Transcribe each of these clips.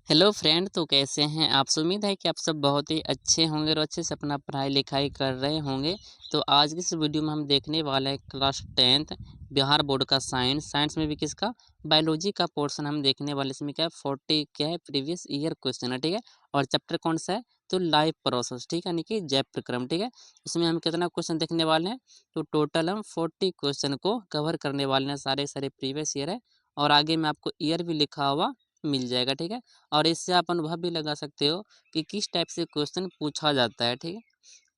Hello friend, तो कैसे हैं आप। उम्मीद है कि आप सब बहुत ही अच्छे होंगे और अच्छे से अपना पढ़ाई लिखाई कर रहे होंगे। तो आज की इस वीडियो में हम देखने वाले हैं क्लास 10th बिहार बोर्ड का साइंस में भी किसका बायोलॉजी का पोर्शन हम देखने वाले। इसमें क्या है 40 क्या है प्रीवियस ईयर क्वेश्चन है, ठीक है। और चैप्टर कौन सा है, तो लाइफ प्रोसेस, ठीक है, यानी कि जैव प्रक्रम, ठीक है। उसमें हम कितना क्वेश्चन देखने वाले हैं, तो टोटल हम 40 क्वेश्चन को कवर करने वाले हैं। सारे सारे प्रीवियस ईयर है और आगे में आपको ईयर भी लिखा हुआ मिल जाएगा, ठीक है। और इससे आप अनुभव भी लगा सकते हो कि किस टाइप से क्वेश्चन पूछा जाता है, ठीक है।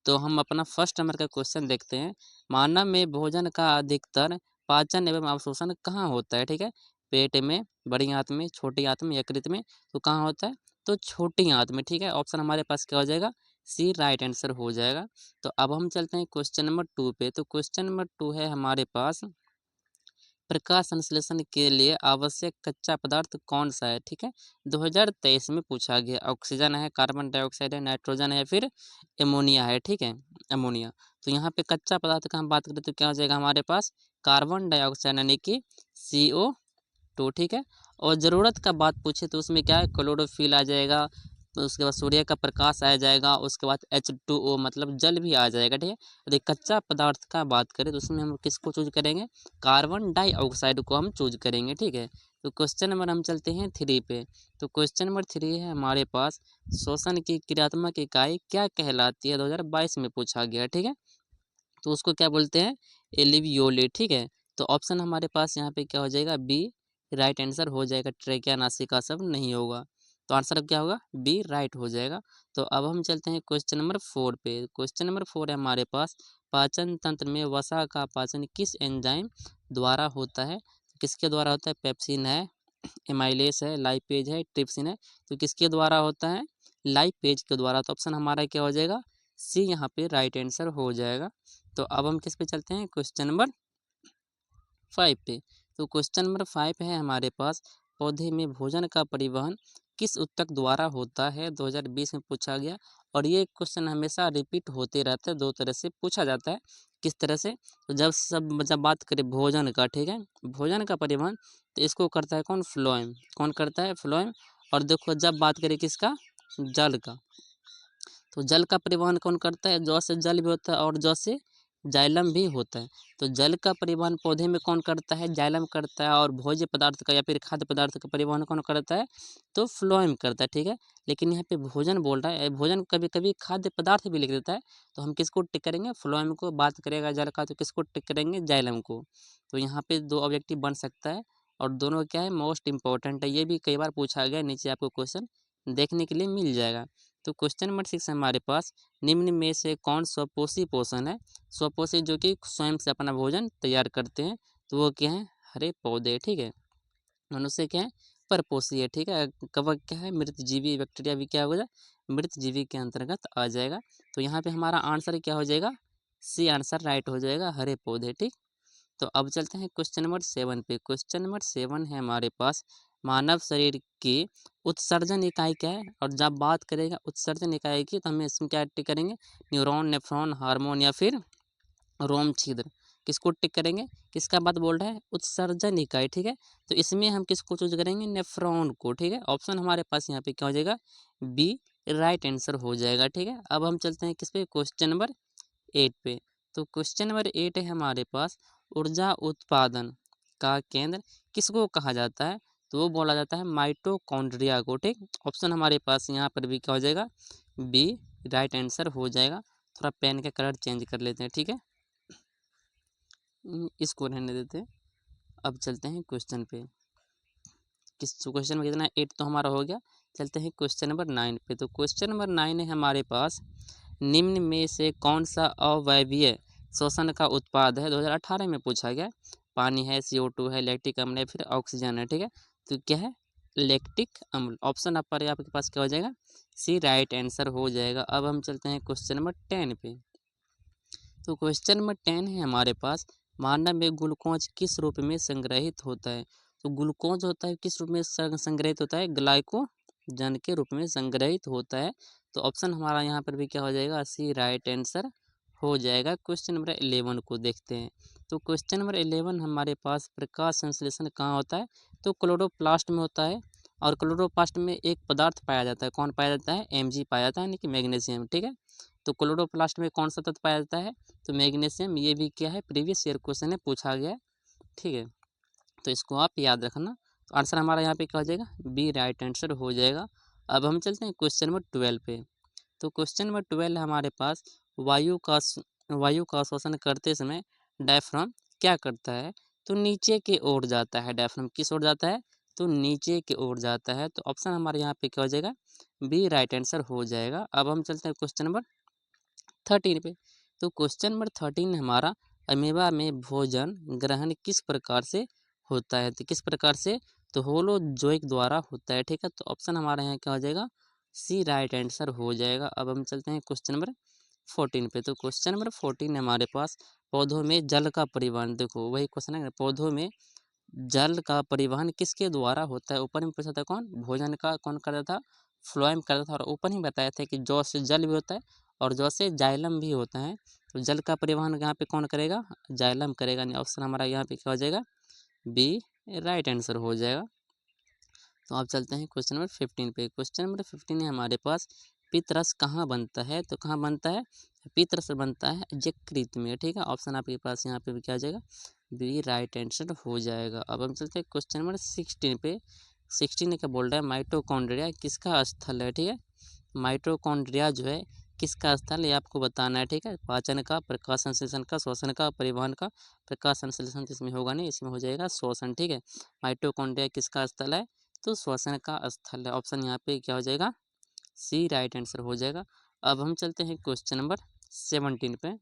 तो हम अपना फर्स्ट नंबर का क्वेश्चन देखते हैं। मानव में भोजन का अधिकतर पाचन एवं अवशोषण कहाँ होता है, ठीक है। पेट में, बड़ी आंत में, छोटी आंत में, यकृत में। तो कहाँ होता है, तो छोटी आंत में, ठीक है। ऑप्शन हमारे पास क्या हो जाएगा, सी राइट आंसर हो जाएगा। तो अब हम चलते हैं क्वेश्चन नंबर 2 पे। तो क्वेश्चन नंबर 2 है हमारे पास, प्रकाश संश्लेषण के लिए आवश्यक कच्चा पदार्थ कौन सा है, ठीक है। 2023 में पूछा गया। ऑक्सीजन है, कार्बन डाइऑक्साइड है, नाइट्रोजन है, फिर एमोनिया है, ठीक है, अमोनिया। तो यहाँ पे कच्चा पदार्थ का हम बात करें तो क्या हो जाएगा हमारे पास, कार्बन डाइऑक्साइड यानी कि CO2, ठीक है। और ज़रूरत का बात पूछे तो उसमें क्या है, क्लोरोफिल आ जाएगा। तो उसके बाद सूर्य का प्रकाश आ जाएगा। उसके बाद H2O मतलब जल भी आ जाएगा, ठीक है। यदि कच्चा पदार्थ का बात करें तो उसमें हम किसको चूज करेंगे, कार्बन डाइऑक्साइड को हम चूज करेंगे, ठीक है। तो क्वेश्चन नंबर हम चलते हैं 3 पे। तो क्वेश्चन नंबर 3 है हमारे पास, श्वसन की क्रियात्मक इकाई क्या कहलाती है, 2022 में पूछा गया, ठीक है। तो उसको क्या बोलते हैं, एलिवियोले, ठीक है। तो ऑप्शन हमारे पास यहाँ पे क्या हो जाएगा, बी राइट आंसर हो जाएगा। ट्रेकिया नासिका सब नहीं होगा। तो आंसर अब क्या होगा, बी राइट हो जाएगा। तो अब हम चलते हैं क्वेश्चन नंबर 4 पे। क्वेश्चन नंबर 4 है हमारे पास, पाचन तंत्र में वसा का पाचन किस एंजाइम द्वारा होता है। तो किसके द्वारा होता है, पेप्सिन है, एमाइलेस है, लाइपेज है, ट्रिप्सिन है। तो किसके द्वारा होता है, लाइपेज के द्वारा। तो ऑप्शन हमारा क्या हो जाएगा, सी यहाँ पे राइट आंसर हो जाएगा। तो अब हम किस पे चलते हैं, क्वेश्चन नंबर 5 पे। तो क्वेश्चन नंबर 5 है हमारे पास, पौधे में भोजन का परिवहन किस ऊतक द्वारा होता है, 2020 में पूछा गया। और ये क्वेश्चन हमेशा रिपीट होते रहते हैं, दो तरह से पूछा जाता है। किस तरह से, तो जब बात करें भोजन का, ठीक है, भोजन का परिवहन, तो इसको करता है कौन, फ्लोएम। कौन करता है, फ्लोएम। और देखो जब बात करें किसका, जल का, तो जल का परिवहन कौन करता है, जौ से जल भी होता है और जौ से जाइलम भी होता है। तो जल का परिवहन पौधे में कौन करता है, जाइलम करता है। और भोज्य पदार्थ का या फिर खाद्य पदार्थ का परिवहन कौन करता है, तो फ्लोएम करता है, ठीक है। लेकिन यहाँ पे भोजन बोल रहा है, भोजन कभी कभी खाद्य पदार्थ भी लिख देता है। तो हम किसको टिक करेंगे, फ्लोएम को। बात करेगा जल का तो किसको टिक करेंगे, जाइलम को। तो यहाँ पे दो ऑब्जेक्टिव बन सकता है और दोनों क्या है, मोस्ट इंपॉर्टेंट है। ये भी कई बार पूछा गया, नीचे आपको क्वेश्चन देखने के लिए मिल जाएगा। तो क्वेश्चन नंबर 6 हमारे पास, निम्न में से कौन स्वपोषी पोषण है। स्वपोषी जो कि स्वयं से अपना भोजन तैयार करते हैं, तो वो क्या है, हरे पौधे, ठीक है। मनुष्य क्या है, परपोषी है, ठीक है। कवक क्या है, मृतजीवी, बैक्टीरिया भी क्या होगा, मृतजीवी के अंतर्गत आ जाएगा। तो यहाँ पे हमारा आंसर क्या हो जाएगा, सी आंसर राइट हो जाएगा, हरे पौधे, ठीक। तो अब चलते हैं क्वेश्चन नंबर 7 पे। क्वेश्चन नंबर 7 है हमारे पास, मानव शरीर की उत्सर्जन इकाई क्या है। और जब बात करेगा उत्सर्जन इकाई की तो हमें इसमें क्या टिक करेंगे, न्यूरॉन, नेफ्रॉन, हार्मोन या फिर रोम छिद्र। किसको टिक करेंगे, किसका बात बोल रहा है, उत्सर्जन इकाई, ठीक है। तो इसमें हम किसको चूज करेंगे, नेफ्रॉन को, ठीक है। ऑप्शन हमारे पास यहाँ पे क्या हो जाएगा, बी राइट आंसर हो जाएगा, ठीक है। अब हम चलते हैं किस पे, क्वेश्चन नंबर 8 पे। तो क्वेश्चन नंबर 8 है हमारे पास, ऊर्जा उत्पादन का केंद्र किसको कहा जाता है। तो वो बोला जाता है माइटोकॉन्ड्रिया को, ठीक। ऑप्शन हमारे पास यहाँ पर भी क्या हो जाएगा, बी राइट आंसर हो जाएगा। थोड़ा पेन का कलर चेंज कर लेते हैं, ठीक है, इसको रहने देते हैं। अब चलते हैं क्वेश्चन पे। किस क्वेश्चन में कितना, 8 तो हमारा हो गया। चलते हैं क्वेश्चन नंबर 9 पे। तो क्वेश्चन नंबर 9 है हमारे पास, निम्न में से कौन सा अवायवीय श्वसन का उत्पाद है, 2018 में पूछा गया। पानी है, CO2 है, लैक्टिक अम्ल है, फिर ऑक्सीजन है, ठीक है। तो क्या है, लैक्टिक अम्ल। ऑप्शन आप पर आपके पास क्या हो जाएगा, सी राइट आंसर हो जाएगा। अब हम चलते हैं क्वेश्चन नंबर 10 पे। तो क्वेश्चन नंबर 10 है हमारे पास, मानव में ग्लूकोज किस रूप में संग्रहित होता है। तो ग्लूकोज होता है किस रूप में संग्रहित होता है, ग्लाइकोजन के रूप में संग्रहित होता है। तो ऑप्शन हमारा यहाँ पर भी क्या हो जाएगा, सी राइट आंसर हो जाएगा। क्वेश्चन नंबर 11 को देखते हैं। तो क्वेश्चन नंबर 11 हमारे पास, प्रकाश संश्लेषण कहाँ होता है, तो क्लोरोप्लास्ट में होता है। और क्लोरोप्लास्ट में एक पदार्थ पाया जाता है, कौन पाया जाता है, Mg पाया जाता है, यानी कि मैग्नीशियम। ठीक है, तो क्लोरोप्लास्ट में कौन सा तत्व पाया जाता है, तो मैग्नीशियम। ये भी क्या है, प्रीवियस ईयर क्वेश्चन है, पूछा गया है। ठीक है, तो इसको आप याद रखना। तो आंसर हमारा यहाँ पे क्या हो जाएगा, बी राइट आंसर हो जाएगा। अब हम चलते हैं क्वेश्चन नंबर 12 पे। तो क्वेश्चन नंबर 12 है हमारे पास, वायु का शोषण करते समय डायफ्राम क्या करता है, तो नीचे की ओर जाता है। डायफ्राम किस ओर जाता है, तो नीचे की ओर जाता है। तो ऑप्शन हमारे यहाँ पे क्या हो जाएगा, बी राइट आंसर हो जाएगा। अब हम चलते हैं क्वेश्चन नंबर 13 पे। तो क्वेश्चन नंबर 13 हमारा, अमीबा में भोजन ग्रहण किस प्रकार से होता है, तो किस प्रकार से, तो होलोजोइक द्वारा होता है। ठीक है, तो ऑप्शन हमारे यहाँ क्या हो जाएगा, सी राइट आंसर हो जाएगा। अब हम चलते हैं क्वेश्चन नंबर 14 पे। तो क्वेश्चन नंबर 14 है हमारे पास, पौधों में जल का परिवहन, देखो वही क्वेश्चन है, पौधों में जल का परिवहन किसके द्वारा होता है। ऊपर में पूछा था कौन, भोजन का कौन करता था, फ्लोएम करता था। और ऊपर ही बताया था कि जौ से जल भी होता है और जौ से जाइलम भी होता है। तो जल का परिवहन यहाँ पे कौन करेगा, जाइलम करेगा। ऑप्शन हमारा यहाँ पे क्या हो जाएगा, बी राइट आंसर हो जाएगा। तो आप चलते हैं क्वेश्चन नंबर 15 पे। क्वेश्चन नंबर 15 है हमारे पास, पितरस कहाँ बनता है, तो कहाँ बनता है, पितरस बनता है यकृत में। ठीक है, ऑप्शन आपके पास यहाँ पे भी क्या आ जाएगा, बी राइट आंसर हो जाएगा। अब हम चलते हैं क्वेश्चन नंबर 16 पे। 16 क्या बोल रहा है, माइटोकॉन्ड्रिया किसका स्थल है। ठीक है, माइटोकॉन्ड्रिया जो है किसका स्थल, ये आपको बताना है। ठीक है, पाचन का, प्रकाश संश्लेषण का, श्वसन का, परिवहन का। प्रकाश संश्लेषण तो इसमें होगा नहीं, इसमें हो जाएगा श्वसन। ठीक है, माइटोकॉन्ड्रिया किसका स्थल है, तो श्वसन का स्थल है। ऑप्शन यहाँ पे क्या हो जाएगा, सी राइट आंसर हो जाएगा। अब हम चलते हैं क्वेश्चन नंबर 17 पे।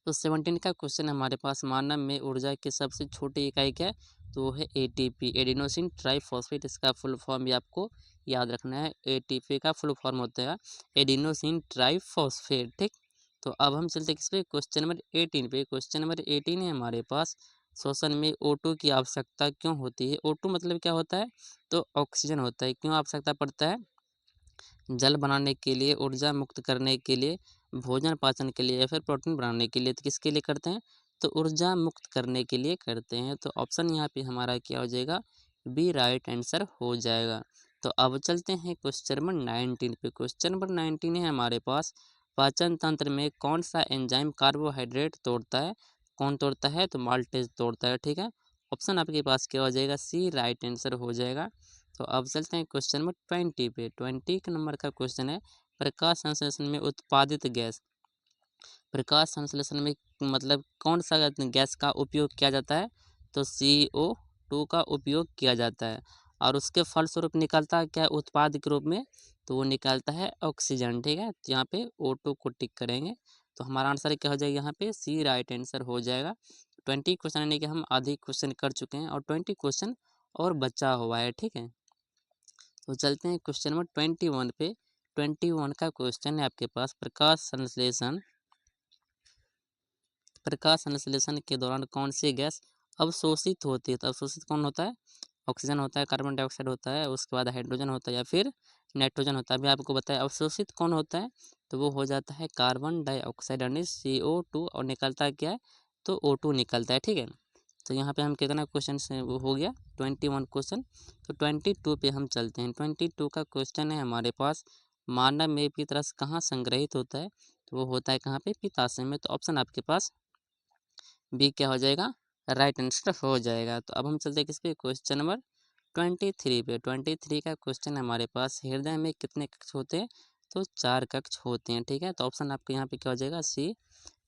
तो 17 का क्वेश्चन हमारे पास, मानव में ऊर्जा की सबसे छोटी इकाई क्या है, तो वो है एटीपी, एडिनोसिन ट्राइफॉस्फेट। इसका फुल फॉर्म भी आपको याद रखना है। एटीपी का फुल फॉर्म होता है एडिनोसिन ट्राइफॉस्फेट। ठीक, तो अब हम चलते किस पे, क्वेश्चन नंबर 18 पे। क्वेश्चन नंबर 18 है हमारे पास, श्वसन में O2 की आवश्यकता क्यों होती है। O2 मतलब क्या होता है, तो ऑक्सीजन होता है। क्यों आवश्यकता पड़ता है, जल बनाने के लिए, ऊर्जा मुक्त करने के लिए, भोजन पाचन के लिए, या फिर प्रोटीन बनाने के लिए। तो किसके लिए करते हैं, तो ऊर्जा मुक्त करने के लिए करते हैं। तो ऑप्शन यहाँ पे हमारा क्या हो जाएगा, बी राइट आंसर हो जाएगा। तो अब चलते हैं क्वेश्चन नंबर 19 पे। क्वेश्चन नंबर 19 है हमारे पास, पाचन तंत्र में कौन सा एंजाइम कार्बोहाइड्रेट तोड़ता है, कौन तोड़ता है, तो माल्टेज तोड़ता है। ठीक है, ऑप्शन आपके पास क्या हो जाएगा, सी राइट आंसर हो जाएगा। तो अब चलते हैं क्वेश्चन नंबर 20 पे। 20 के नंबर का क्वेश्चन है, प्रकाश संश्लेषण में उत्पादित गैस, प्रकाश संश्लेषण में मतलब कौन सा गैस का उपयोग किया जाता है, तो CO2 का उपयोग किया जाता है। और उसके फलस्वरूप निकलता है क्या उत्पाद के रूप में, तो वो निकलता है ऑक्सीजन। ठीक है, तो यहाँ पे O2 को टिक करेंगे। तो हमारा आंसर क्या हो जाएगा, यहाँ पे सी राइट आंसर हो जाएगा। 20 क्वेश्चन यानी कि हम आधे क्वेश्चन कर चुके हैं और 20 क्वेश्चन और बचा हुआ है। ठीक है, तो चलते हैं क्वेश्चन नंबर 21 पे। 21 का क्वेश्चन है आपके पास, प्रकाश संश्लेषण के दौरान कौन सी गैस अवशोषित होती है। तो अवशोषित कौन होता है, ऑक्सीजन होता है, कार्बन डाइऑक्साइड होता है, उसके बाद हाइड्रोजन होता है या फिर नाइट्रोजन होता है। अभी आपको बताया अवशोषित कौन होता है, तो वो हो जाता है कार्बन डाइऑक्साइड यानी CO2, और निकलता क्या है, तो O2 निकलता है। ठीक है, तो यहाँ पे हम कितना क्वेश्चन से वो हो गया 21 क्वेश्चन। तो 22 पे हम चलते हैं। 22 का क्वेश्चन है हमारे पास, मानव में पित्तरस कहाँ संग्रहित होता है, तो वो होता है कहाँ पे, पित्ताशय में। तो ऑप्शन आपके पास बी क्या हो जाएगा, राइट आंसर हो जाएगा। तो अब हम चलते हैं किस पे, क्वेश्चन नंबर 23 पे। 23 का क्वेश्चन हमारे पास, हृदय में कितने कक्ष होते हैं, तो 4 कक्ष होते हैं। ठीक है, तो ऑप्शन आपके यहाँ पे क्या हो जाएगा, सी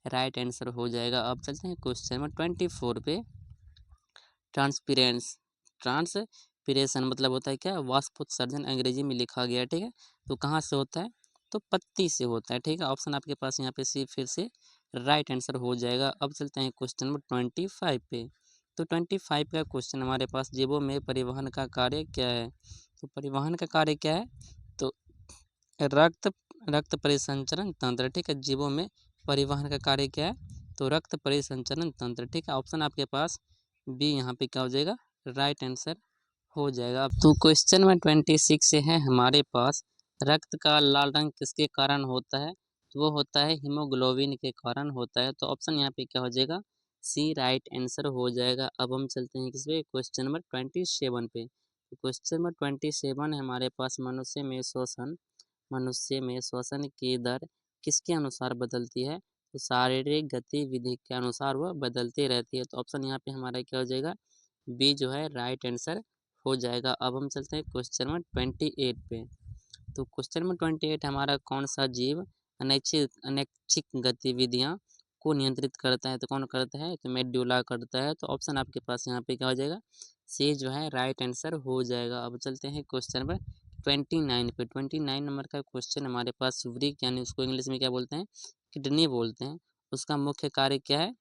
राइट आंसर हो जाएगा। अब चलते हैं क्वेश्चन नंबर 24 पे। ट्रांसपीरेंस, ट्रांसपीरेशन मतलब होता है क्या, वाष्पोत्सर्जन अंग्रेजी में लिखा गया है। ठीक है, तो कहाँ से होता है, तो पत्ती से होता है। ठीक है, ऑप्शन आपके पास यहाँ पे सी फिर से राइट आंसर हो जाएगा। अब चलते हैं क्वेश्चन नंबर 25 पे। तो 25 का क्वेश्चन हमारे पास, जीवों में परिवहन का कार्य क्या है, तो परिवहन का कार्य क्या है, तो रक्त रक्त परिसंचरण तंत्र। ठीक है, जीवों में परिवहन का कार्य क्या है, तो रक्त परिसंचरण तंत्र। ठीक है, ऑप्शन आपके पास बी यहाँ पे क्या हो जाएगा, राइट आंसर हो जाएगा। तो क्वेश्चन में 26 से है हमारे पास, रक्त का लाल रंग किसके कारण होता है, तो वो होता है हीमोग्लोबिन के कारण होता है। तो ऑप्शन यहाँ पे क्या हो जाएगा, सी राइट आंसर हो जाएगा। अब हम चलते हैं किस पे, क्वेश्चन नंबर 27 पे। क्वेश्चन नंबर 27 है हमारे पास, मनुष्य में श्वसन की दर किसके अनुसार बदलती है? तो शारीरिक गतिविधि के अनुसार वह बदलती रहती है। तो ऑप्शन यहाँ पे हमारा क्या हो जाएगा? बी जो है राइट आंसर हो जाएगा। अब हम चलते हैं क्वेश्चन नंबर 28 पे। तो क्वेश्चन नंबर 28 हमारा, कौन सा जीव अनैच्छिक गतिविधियां को नियंत्रित करता है? तो कौन करता है? तो मेडुला करता है। तो ऑप्शन आपके पास यहाँ पे क्या हो जाएगा? सी जो है राइट आंसर हो जाएगा। अब चलते हैं क्वेश्चन नंबर 29 पे। 29 नंबर का क्वेश्चन हमारे पास, वृक्क यानी उसको इंग्लिश में क्या बोलते हैं? किडनी बोलते हैं। उसका मुख्य कार्य क्या है?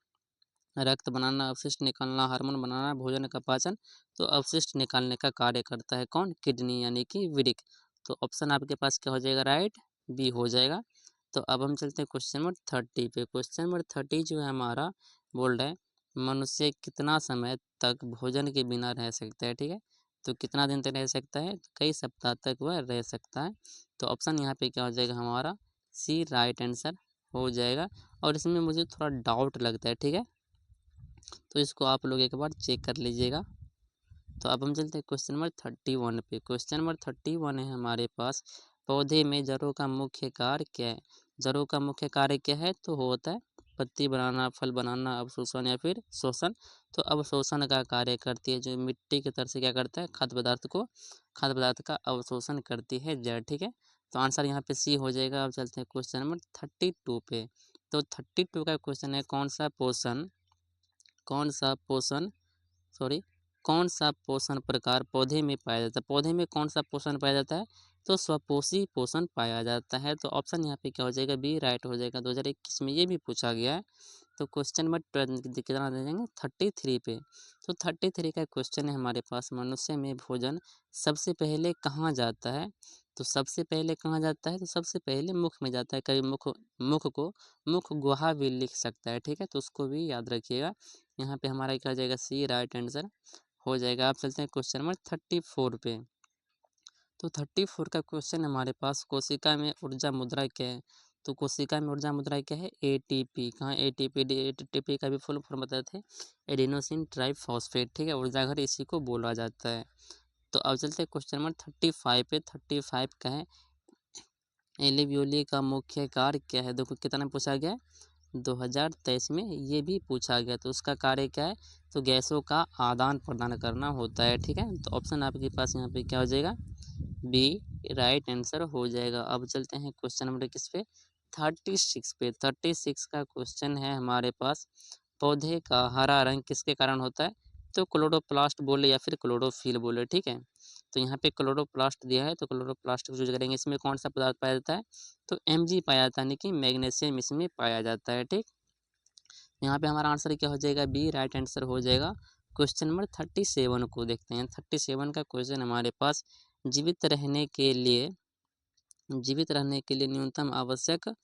रक्त बनाना, अवशिष्ट निकालना, हार्मोन बनाना, भोजन का पाचन। तो अवशिष्ट निकालने का कार्य करता है कौन? किडनी यानी कि वृक्क। तो ऑप्शन आपके पास क्या हो जाएगा? राइट बी हो जाएगा। तो अब हम चलते हैं क्वेश्चन नंबर 30 पे। क्वेश्चन नंबर 30 जो है हमारा, बोल रहा है मनुष्य कितना समय तक भोजन के बिना रह सकता है? ठीक है, तो कितना दिन तक रह सकता है? तो कई सप्ताह तक वह रह सकता है। तो ऑप्शन यहाँ पे क्या हो जाएगा हमारा? सी राइट आंसर हो जाएगा। और इसमें मुझे थोड़ा डाउट लगता है, ठीक है, तो इसको आप लोग एक बार चेक कर लीजिएगा। तो अब हम चलते हैं क्वेश्चन नंबर 31 पे। क्वेश्चन नंबर 31 है हमारे पास, पौधे में जड़ों का मुख्य कार्य क्या है? जड़ों का मुख्य कार्य क्या है? तो होता है पत्ती बनाना, फल बनाना, अवशोषण या फिर शोषण। तो अवशोषण का कार्य करती है, जो मिट्टी की तरफ से क्या करता है? खाद्य पदार्थ का अवशोषण करती है जड़। ठीक है, तो आंसर यहाँ पे सी हो जाएगा। अब चलते हैं क्वेश्चन नंबर 32 पे। तो 32 का क्वेश्चन है, सॉरी कौन सा पोषण प्रकार पौधे में पाया जाता है? पौधे में कौन सा पोषण पाया जाता है? तो स्वपोषी पोषण पाया जाता है। तो ऑप्शन यहाँ पे क्या हो जाएगा? बी राइट हो जाएगा। 2021 में ये भी पूछा गया है। तो क्वेश्चन नंबर कितना दे देंगे? 33 पे। तो 33 का क्वेश्चन है हमारे पास, मनुष्य में भोजन सबसे पहले कहाँ जाता है? तो सबसे पहले कहाँ जाता है? तो सबसे पहले मुख में जाता है। कभी मुख गुहा भी लिख सकता है, ठीक है, तो उसको भी याद रखिएगा। यहाँ पे हमारा क्या हो जाएगा? सी राइट आंसर हो जाएगा। आप चलते हैं क्वेश्चन नंबर 34 पे। तो 34 का क्वेश्चन हमारे पास, कोशिका में ऊर्जा मुद्रा क्या है? तो कोशिका में ऊर्जा मुद्रा क्या है? एटीपी। कहाँ एटीपी? एटीपी का भी फुल फॉर्म बताते हैं, एडिनोसिन ट्राइफॉस्फेट। ठीक है, ऊर्जा घर इसी को बोला जाता है। तो अब चलते हैं क्वेश्चन नंबर 35 पे। 35 का है, एलिवियोली का मुख्य कार्य क्या है? देखो कितना पूछा गया है, 2023 में ये भी पूछा गया। तो उसका कार्य क्या है? तो गैसों का आदान प्रदान करना होता है। ठीक है, तो ऑप्शन आपके पास यहाँ पे क्या हो जाएगा? बी राइट आंसर हो जाएगा। अब चलते हैं क्वेश्चन नंबर किस पे? 36 पे। 36 का क्वेश्चन है हमारे पास, पौधे का हरा रंग किसके कारण होता है? तो क्लोरोप्लास्ट बोले या फिर क्लोरोफिल बोले। ठीक है, तो यहाँ पे क्लोरोप्लास्ट दिया है, तो क्लोरोप्लास्ट को यूज करेंगे। इसमें कौन सा पदार्थ पाया जाता है? तो Mg पाया जाता है, यानी कि मैग्नीशियम इसमें पाया जाता है। ठीक, यहाँ पे हमारा आंसर क्या हो जाएगा? बी राइट आंसर हो जाएगा। क्वेश्चन नंबर 37 को देखते हैं। 37 का क्वेश्चन हमारे पास, जीवित रहने के लिए न्यूनतम आवश्यक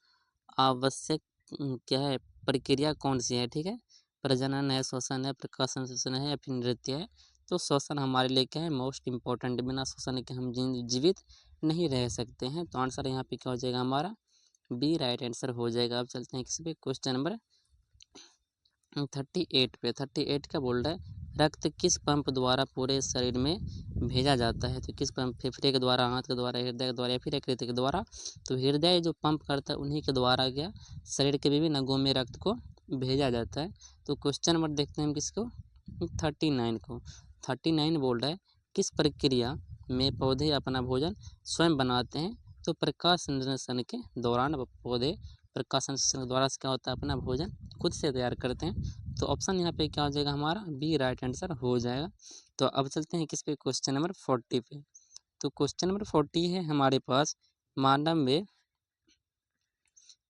आवश्यक क्या है? प्रक्रिया कौन सी है? ठीक है, प्रजनन है, श्वसन है, प्रकाश संश्लेषण है या फिर नृत्य है? तो श्वसन हमारे लिए क्या है? Most important. बिना श्वसन के हम जीवित नहीं रह सकते हैं। तो आंसर यहाँ पे क्या हो जाएगा हमारा? बी राइट आंसर हो जाएगा। अब चलते हैं किसी पे? क्वेश्चन नंबर 38 पे। 38 का बोल रहा है, रक्त किस पंप द्वारा पूरे शरीर में भेजा जाता है? तो किस पंप? फेफड़े के द्वारा, हाथ के द्वारा, हृदय के द्वारा या फिर यकृत के द्वारा? तो हृदय जो पंप करता है उन्हीं के द्वारा क्या शरीर के विभिन्न अंगों में रक्त को भेजा जाता है। तो क्वेश्चन नंबर देखते हैं हम किसको? 39 को। 39 बोल रहा है, किस प्रक्रिया में पौधे अपना भोजन स्वयं बनाते हैं? तो प्रकाश संश्लेषण के दौरान पौधे प्रकाश संश्लेषण के द्वारा क्या होता है? अपना भोजन खुद से तैयार करते हैं। तो ऑप्शन यहाँ पे क्या हो जाएगा हमारा? बी राइट आंसर हो जाएगा। तो अब चलते हैं किस पे? क्वेश्चन नंबर 40 पे। तो क्वेश्चन नंबर 40 है हमारे पास, मानव में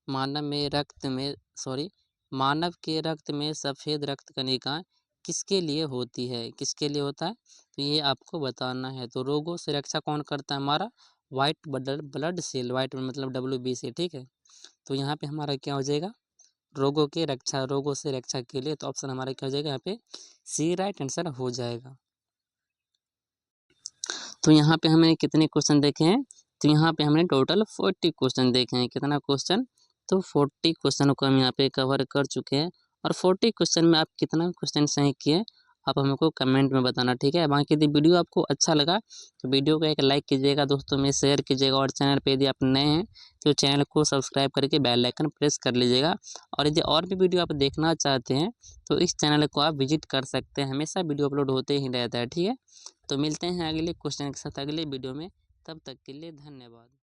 मानव में रक्त में सॉरी मानव के रक्त में सफ़ेद रक्त कणिकाएं किसके लिए होती है? किसके लिए होता है? तो ये आपको बताना है। तो रोगों से रक्षा कौन करता है? हमारा वाइट ब्लड सेल, वाइट मतलब WBC। ठीक है, तो यहाँ पे हमारा क्या हो जाएगा? रोगों से रक्षा के लिए। तो ऑप्शन हमारा क्या हो जाएगा? यहाँ पे सी राइट आंसर हो जाएगा। तो यहाँ पे हमने कितने क्वेश्चन देखे हैं? तो यहाँ पे हमने टोटल 40 क्वेश्चन देखे हैं। कितना क्वेश्चन? तो 40 क्वेश्चन को हम यहाँ पे कवर कर चुके हैं। और 40 क्वेश्चन में आप कितना क्वेश्चन सही किए? आप हमको कमेंट में बताना, ठीक है। बाकी यदि वीडियो आपको अच्छा लगा तो वीडियो को एक लाइक कीजिएगा, दोस्तों में शेयर कीजिएगा, और चैनल पे यदि आप नए हैं तो चैनल को सब्सक्राइब करके बेल आइकन प्रेस कर लीजिएगा। और यदि और भी वीडियो आप देखना चाहते हैं तो इस चैनल को आप विजिट कर सकते हैं, हमेशा वीडियो अपलोड होते ही रहता है, ठीक है। तो मिलते हैं अगले क्वेश्चन के साथ अगले वीडियो में, तब तक के लिए धन्यवाद।